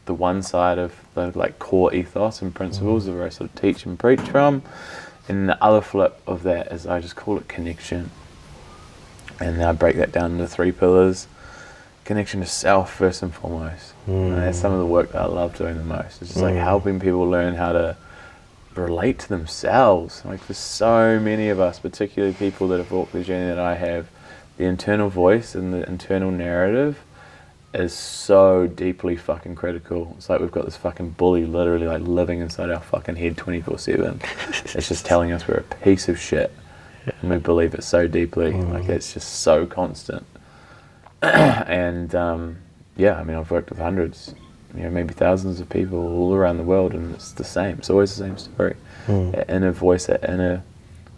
the one side of the like core ethos and principles of where I sort of teach and preach from. And the other flip of that is I just call it connection. And I break that down into 3 pillars. Connection to self first and foremost. And that's some of the work that I love doing the most. It's just like helping people learn how to relate to themselves. Like, for so many of us, particularly people that have walked the journey that I have, the internal voice and the internal narrative is so deeply fucking critical. It's like we've got this fucking bully literally like living inside our fucking head 24/7. It's just telling us we're a piece of shit, and we believe it so deeply. Like, it's just so constant. And I mean, I've worked with hundreds, maybe thousands of people all around the world, and it's the same. It's always the same story. That inner voice, that inner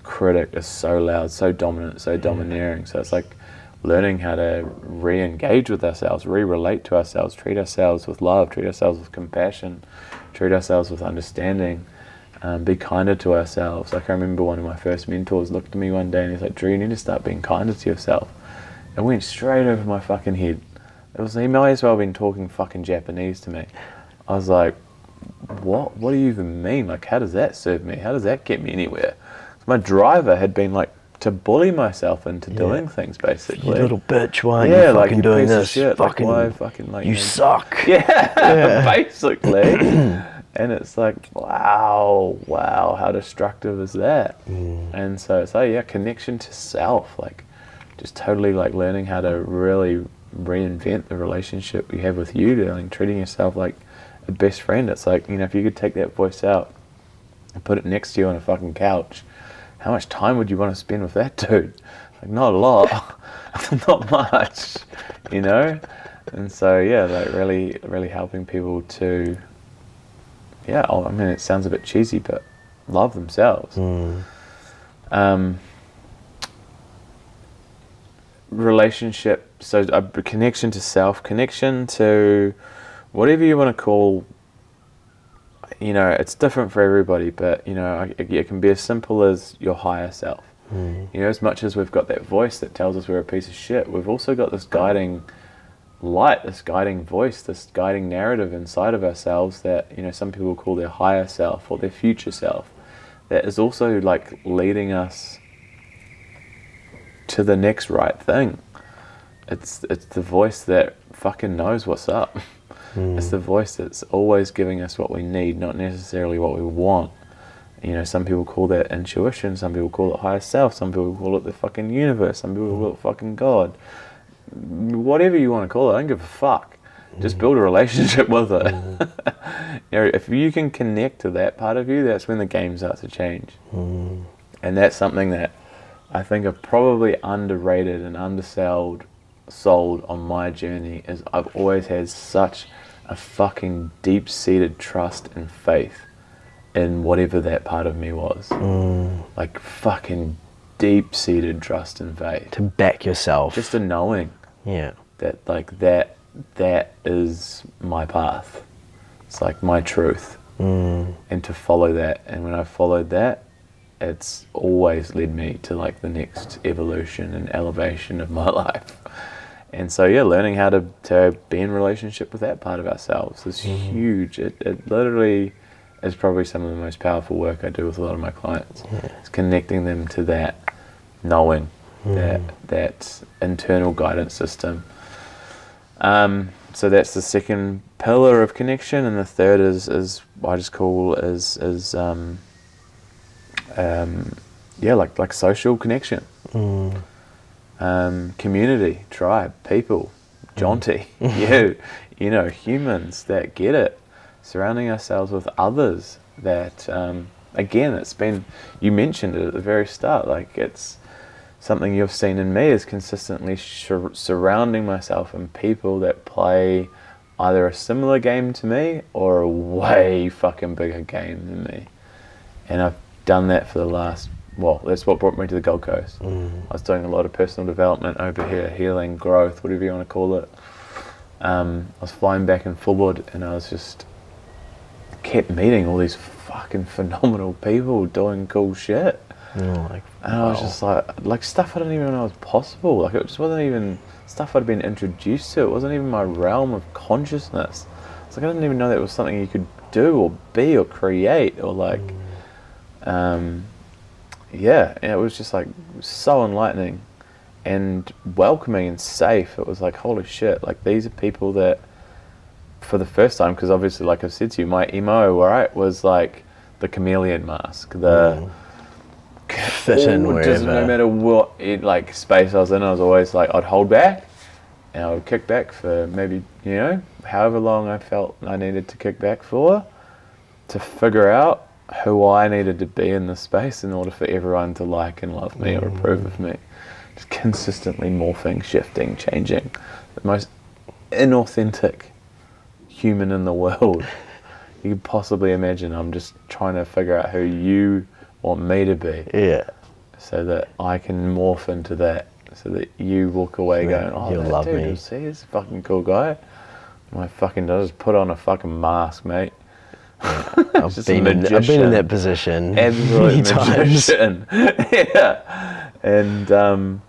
critic is so loud, so dominant, so domineering. So it's like learning how to re-engage with ourselves, re-relate to ourselves, treat ourselves with love, treat ourselves with compassion, treat ourselves with understanding, be kinder to ourselves. Like, I remember one of my first mentors looked at me one day and he's like, Drew, you need to start being kinder to yourself. It went straight over my fucking head. He might as well have been talking fucking Japanese to me. I was like, what do you even mean? Like, how does that serve me? How does that get me anywhere? My driver had been like, to bully myself into doing things, basically. You little bitch, why aren't you fucking doing this? Shit. Fucking, like, why fucking, like, you suck. Basically. And it's like, wow, how destructive is that? And so it's like, connection to self, like, just totally like learning how to really reinvent the relationship you have with you, darling, treating yourself like a best friend. It's like, if you could take that voice out and put it next to you on a fucking couch, how much time would you want to spend with that dude? Like, not a lot, not much, And so, like really helping people to, I mean, it sounds a bit cheesy, but love themselves. Relationship, so a connection to self, connection to whatever you want to call, it's different for everybody, but, it can be as simple as your higher self. As much as we've got that voice that tells us we're a piece of shit, we've also got this guiding light, this guiding voice, this guiding narrative inside of ourselves that, some people call their higher self or their future self, that is also like leading us to the next right thing. It's the voice that fucking knows what's up. It's the voice that's always giving us what we need, not necessarily what we want. Some people call that intuition, some people call it higher self, some people call it the fucking universe, some people call it fucking God. Whatever you want to call it, I don't give a fuck. Just build a relationship with it. If you can connect to that part of you, that's when the game starts to change. And that's something that I think I've probably underrated and undersold on my journey, is I've always had such a fucking deep-seated trust and faith in whatever that part of me was. Like, fucking deep-seated trust and faith. To back yourself. Just a knowing. That, like, that is my path. It's like my truth. And to follow that. And when I followed that, it's always led me to like the next evolution and elevation of my life. And so learning how to be in relationship with that part of ourselves is huge. It literally is probably some of the most powerful work I do with a lot of my clients. It's connecting them to that knowing, that internal guidance system. So that's the second pillar of connection, and the third is I just call like social connection, community, tribe, people, Jonty, humans that get it, surrounding ourselves with others that again, it's been, you mentioned it at the very start, like it's something you've seen in me is consistently surrounding myself in people that play either a similar game to me or a way fucking bigger game than me. And I've done that for the last, well, that's what brought me to the Gold Coast. I was doing a lot of personal development over here, healing, growth, whatever you want to call it. I was flying back in forward, and I was just kept meeting all these fucking phenomenal people doing cool shit. And I was just like stuff I didn't even know was possible. Like it just wasn't even stuff I'd been introduced to. It wasn't even my realm of consciousness. It's like I didn't even know that was something you could do or be or create or like, yeah. And it was just like so enlightening and welcoming and safe. It was like, holy shit, like these are people that for the first time, because obviously like I've said to you, my MO, right, was like the chameleon mask, the fit in wherever. No matter what like space I was in, I was always like, I'd hold back and I would kick back for maybe, you know, however long I felt I needed to kick back for, to figure out who I needed to be in this space in order for everyone to like and love me or approve of me. Just consistently morphing, shifting, changing. The most inauthentic human in the world you could possibly imagine. I'm just trying to figure out who you want me to be, so that I can morph into that, so that you walk away going, oh, you'll that love dude, me. see, he's a fucking cool guy. My fucking does put on a fucking mask, mate. I've been in that position. Absolute magician. And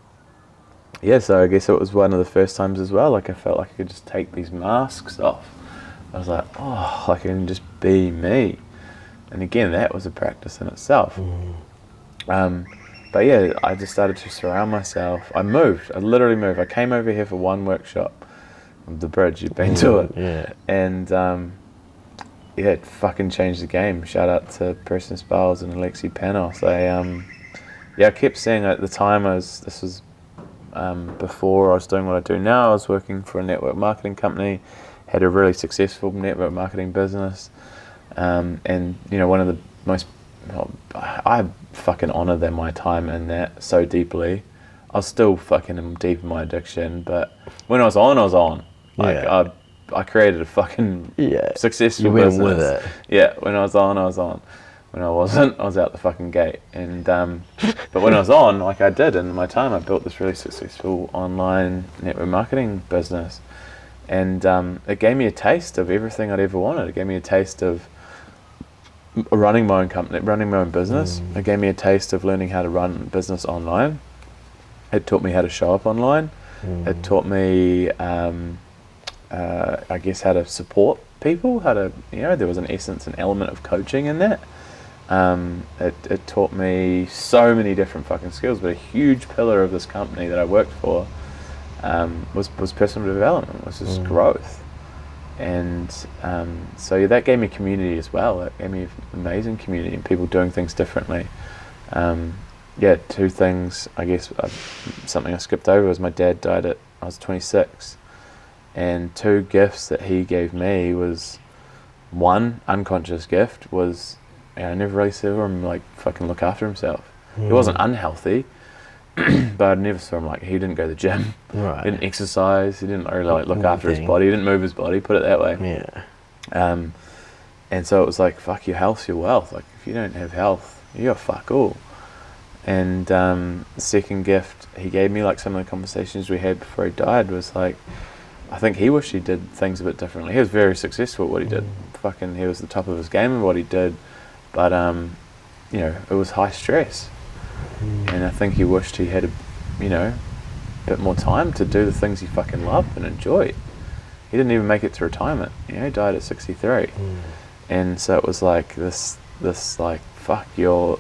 yeah, so I guess it was one of the first times as well, like I felt like I could just take these masks off. I was like, oh, I can just be me. And again, that was a practice in itself. But yeah, I just started to surround myself. I literally moved. I came over here for one workshop of the bridge. You've been to it. Yeah. And yeah, it fucking changed the game. Shout out to Preston Spales and Alexi Panos. I kept saying at the time, this was before I was doing what I do now. I was working for a network marketing company, had a really successful network marketing business. And you know, one of the most, I fucking honour them, my time in that so deeply. I was still fucking deep in my addiction, but when I was on. Like I created a fucking successful you went business. with it. Yeah, when I was on. When I wasn't, I was out the fucking gate. And but when I was on, like I did in my time, I built this really successful online network marketing business. And it gave me a taste of everything I'd ever wanted. It gave me a taste of running my own company, running my own business. It gave me a taste of learning how to run a business online. It taught me how to show up online. It taught me, I guess, how to support people, how to, you know, there was an essence, an element of coaching in that. It taught me so many different fucking skills, but a huge pillar of this company that I worked for was personal development, was just growth. And so yeah, that gave me community as well. It gave me an amazing community and people doing things differently. Yeah, two things, I guess, something I skipped over was my dad died I was 26. And two gifts that he gave me was, one unconscious gift was, I never really saw him like fucking look after himself. He wasn't unhealthy, but I never saw him like, he didn't go to the gym, Right. he didn't exercise, he didn't really like look after his body, he didn't move his body, put it that way. Yeah. And so it was like, fuck, your health's your wealth. Like if you don't have health, you're fuck all. And the second gift he gave me, like some of the conversations we had before he died, was like, I think he wished he did things a bit differently. He was very successful at what he did. Fucking, he was the top of his game in what he did. But, you know, it was high stress. And I think he wished he had a bit more time to do the things he fucking loved and enjoyed. He didn't even make it to retirement. You know, he died at 63. And so it was like this like, fuck, you're,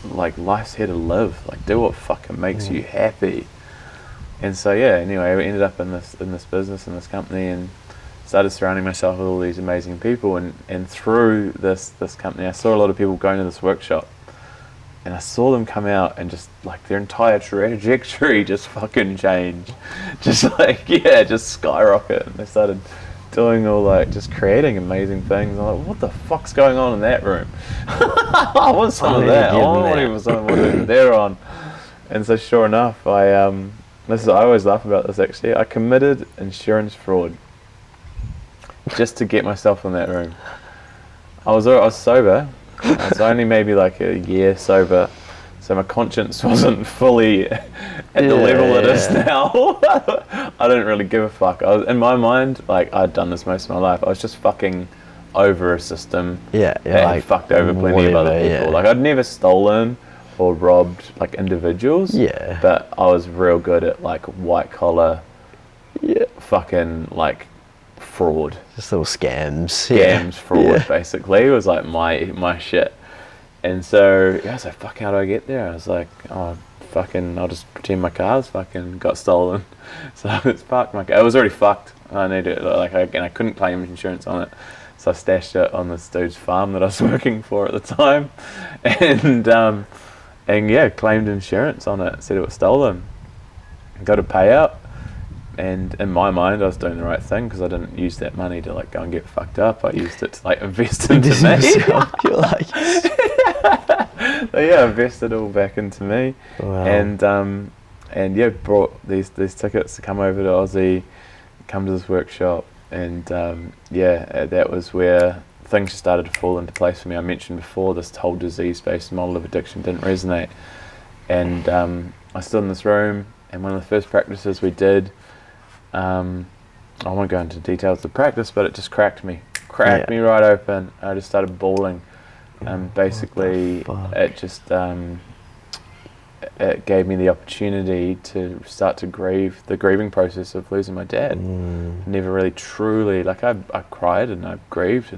like, life's here to live. Like, do what fucking makes you happy. And so yeah, anyway, I ended up in this business, in this company, and started surrounding myself with all these amazing people. And through this company, I saw a lot of people going to this workshop, and I saw them come out and just like their entire trajectory just fucking change, just like just skyrocket. And they started doing all like just creating amazing things. I'm like, what the fuck's going on in that room? I want some of that. I want some of what they're on. And so sure enough, I always laugh about this actually. I committed insurance fraud just to get myself in that room. I was sober. I was only maybe like a year sober, so my conscience wasn't fully at the level it is now. I didn't really give a fuck. I was, in my mind, like I'd done this most of my life. I was just fucking over a system. And like, fucked over plenty of other people. Like I'd never stolen or robbed like individuals. But I was real good at like white collar. Fucking like fraud. Just little scams. Fraud basically. It was like my shit. And so I was like, fuck, how do I get there? I was like, oh, fucking, I'll just pretend my car's fucking got stolen. So it's parked my car. It was already fucked. I needed it, like, I couldn't claim insurance on it. So I stashed it on this dude's farm that I was working for at the time. And yeah, claimed insurance on it. Said it was stolen. Got a payout. And in my mind, I was doing the right thing because I didn't use that money to like go and get fucked up. I used it to like invest into me. You're like, so yeah, I invested all back into me. Wow. And yeah, brought these tickets to come over to Aussie, come to this workshop, and that was where things started to fall into place for me. I mentioned before this whole disease-based model of addiction didn't resonate, and I stood in this room, and one of the first practices we did. I won't go into details of the practice, but it just cracked me right open. I just started bawling, and basically it just it gave me the opportunity to start to grieve the grieving process of losing my dad. Never really truly, like I cried and I grieved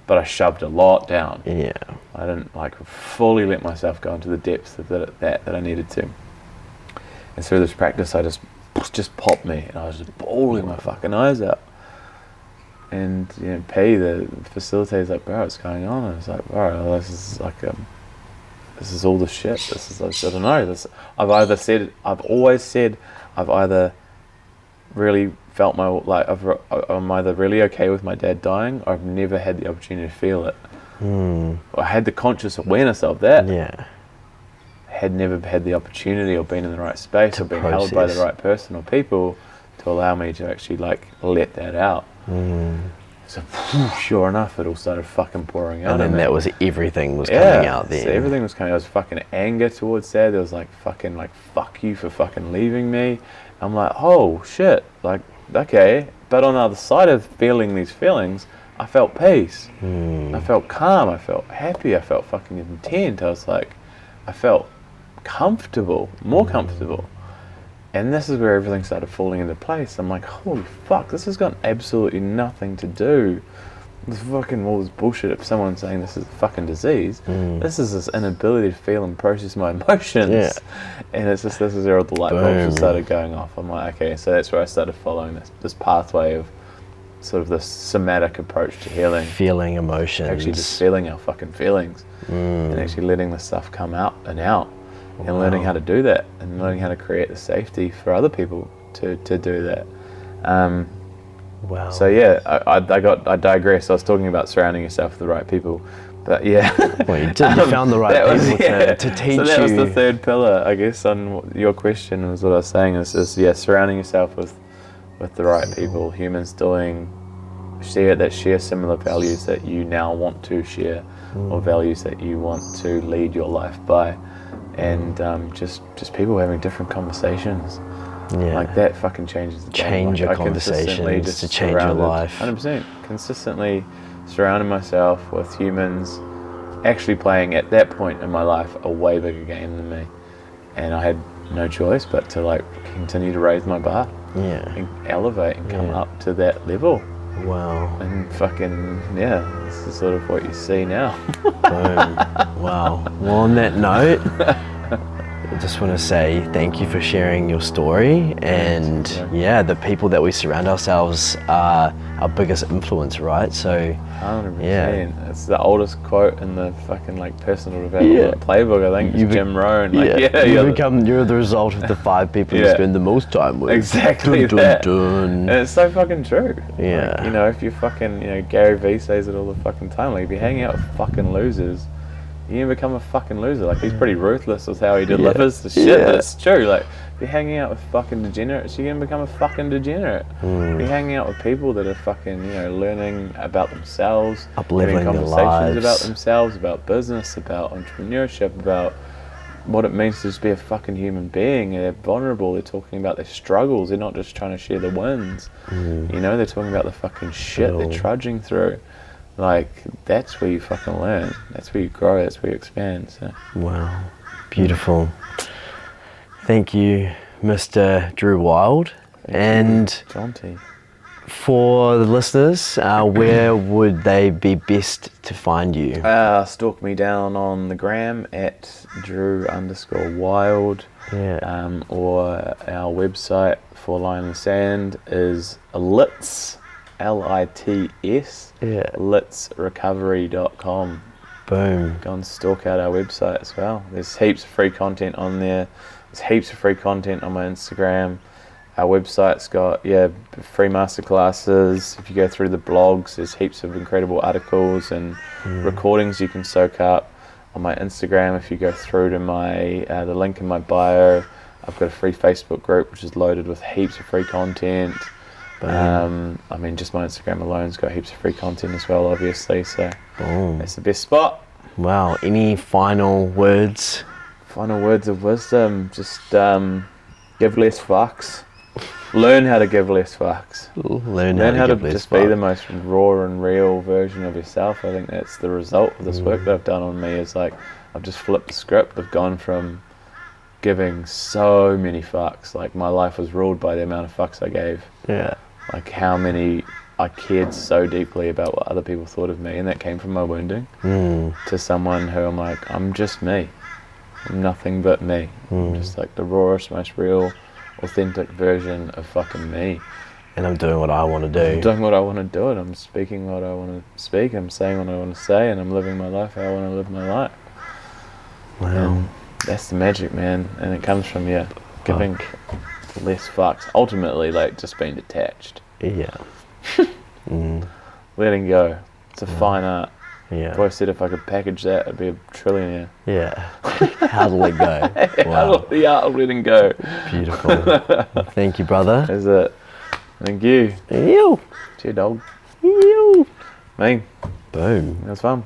but I shoved a lot down. I didn't like fully let myself go into the depths of that I needed to. And through this practice, I just popped me, and I was just bawling my fucking eyes out. And P, the facilitator's like, bro, what's going on? And I was like, bro, this is like this is all the shit. This is I don't know. I've always said I've either really felt I'm either really okay with my dad dying, or I've never had the opportunity to feel it. I had the conscious awareness of that. Had never had the opportunity or been in the right space or been held by the right person or people to allow me to actually like let that out. So sure enough, it all started fucking pouring out. And then that was everything was coming out there. So everything was coming. There was fucking anger towards Dad. There was like fucking like fuck you for fucking leaving me. I'm like, oh shit, like okay. But on the other side of feeling these feelings, I felt peace. I felt calm. I felt happy. I felt fucking content. I felt comfortable, more comfortable. And this is where everything started falling into place. I'm like, holy fuck, this has got absolutely nothing to do with fucking all this bullshit of someone saying this is a fucking disease. This is this inability to feel and process my emotions. And it's just, this is where all the light bulbs started going off. I'm like, okay, so that's where I started following this pathway of sort of this somatic approach to healing. Feeling emotions. Actually just feeling our fucking feelings. And actually letting the stuff come out. And learning how to do that, and learning how to create the safety for other people to do that. So yeah, I digress. I was talking about surrounding yourself with the right people, but yeah. Well, you found the right people to teach you. So that was the third pillar, I guess, on your question. Was what I was saying is surrounding yourself with the right people, humans that share similar values that you now want to share, or values that you want to lead your life by. And just people having different conversations, like that fucking changes the game. Change your conversations to change your life. 100%. Consistently surrounding myself with humans actually playing at that point in my life a way bigger game than me, and I had no choice but to like continue to raise my bar, and elevate and come up to that level. Wow. And fucking this is sort of what you see now. Boom. Wow. Well, on that note, just want to say thank you for sharing your story, and yeah, the people that we surround ourselves are our biggest influence, right? So 100%. yeah. It's the oldest quote in the fucking like personal development playbook. I think it's Jim Rohn. Like, you're the result of the 5 people you spend the most time with. Exactly dun, that. dun. And it's so fucking true. Yeah. Like, you know, if you fucking, you know, Gary Vee says it all the fucking time. Like, if you're hanging out with fucking losers, you can become a fucking loser. Like, he's pretty ruthless with how he delivers the shit, but it's true. Like, if you're hanging out with fucking degenerates, you're gonna become a fucking degenerate. If you're hanging out with people that are fucking, you know, learning about themselves, having conversations about themselves, about business, about entrepreneurship, about what it means to just be a fucking human being. And they're vulnerable, they're talking about their struggles, they're not just trying to share the wins. You know, they're talking about the fucking shit they're trudging through. Like, that's where you fucking learn. That's where you grow. That's where you expand. So. Wow. Beautiful. Thank you, Mr. Drew Wild. And Jonty. For the listeners, where would they be best to find you? Stalk me down on the gram at Drew_Wild. Yeah. Or our website for Line in the Sand is LITS. LITS, litsrecovery.com. Boom. Go and stalk out our website as well. There's heaps of free content on there. There's heaps of free content on my Instagram. Our website's got, free masterclasses. If you go through the blogs, there's heaps of incredible articles and recordings you can soak up. On my Instagram, if you go through to my the link in my bio, I've got a free Facebook group which is loaded with heaps of free content. I mean, just my Instagram alone's got heaps of free content as well, obviously, so that's the best spot. Wow. Any final words? Final words of wisdom, just give less fucks. Learn how to give less fucks. Learn how to just be the most raw and real version of yourself. I think that's the result of this work that I've done on me, is like, I've just flipped the script. I've gone from giving so many fucks, like my life was ruled by the amount of fucks I gave. Yeah. Like how many I cared so deeply about what other people thought of me, and that came from my wounding, to someone who I'm like, I'm just me. I'm nothing but me. I'm just like the rawest, most real, authentic version of fucking me. And I'm doing what I want to do. I'm doing what I want to do, and I'm speaking what I want to speak. I'm saying what I want to say, and I'm living my life how I want to live my life. Wow. And that's the magic, man. And it comes from, giving less fucks. Ultimately, like, just being detached. Yeah. Letting go. It's a fine art. Yeah. I've always said if I could package that, I'd be a trillionaire. Yeah. How to let go. Wow. The art of letting go. Beautiful. Thank you, brother. Is it? Thank you. You. Cheer, dog. You. Me. Boom. It was fun.